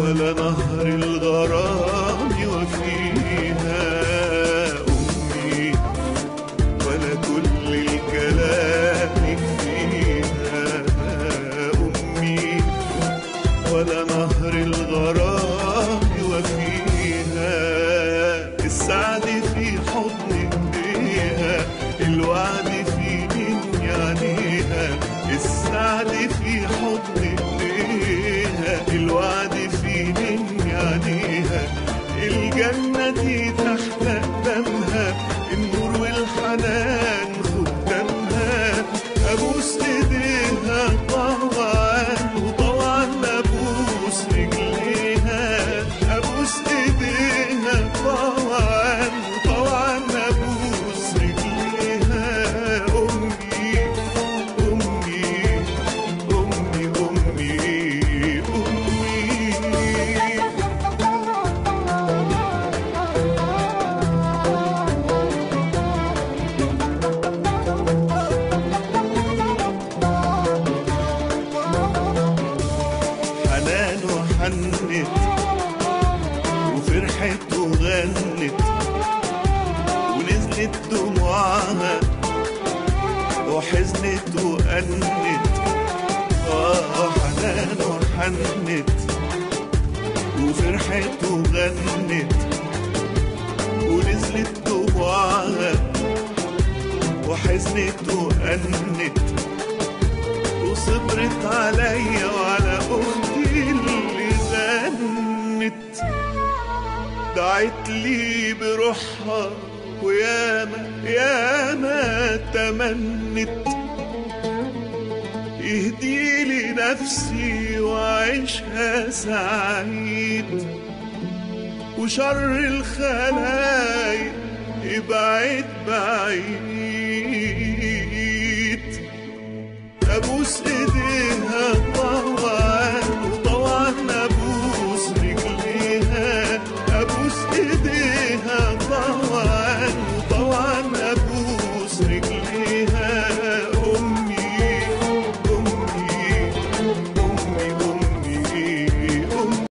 ولا نهر الغرام يوفيها أمي، ولا كل الكلام يكفيها أمي، ولا نهر الغرام يوفيها. السعد في حضن ايديها، الوعد في من يعنيها. السعد في حضن ايديها، الوعد في من يعنيها. الجنة دي تحت قدامها، النور والحنان خدامها. ابوس ايديها طوعا وطوعا ابوس رجليها. ابوس ايديها طوعا وطوعا ابوس رجليها. امي امي امي امي امي. حنان وحنت وفرحت وغنت، ونزلت دموعها وحزنت وأنت. حنان وحنت وفرحت وغنت، ونزلت دموعها وحزنت وأنت. وصبرت عليا وعلى أختي اللي زنت. دعت لي بروحها وياما ياما تمنت. يهدي لي نفسي وعيشها سعيد، وشر الخلايق ابعد بعيد.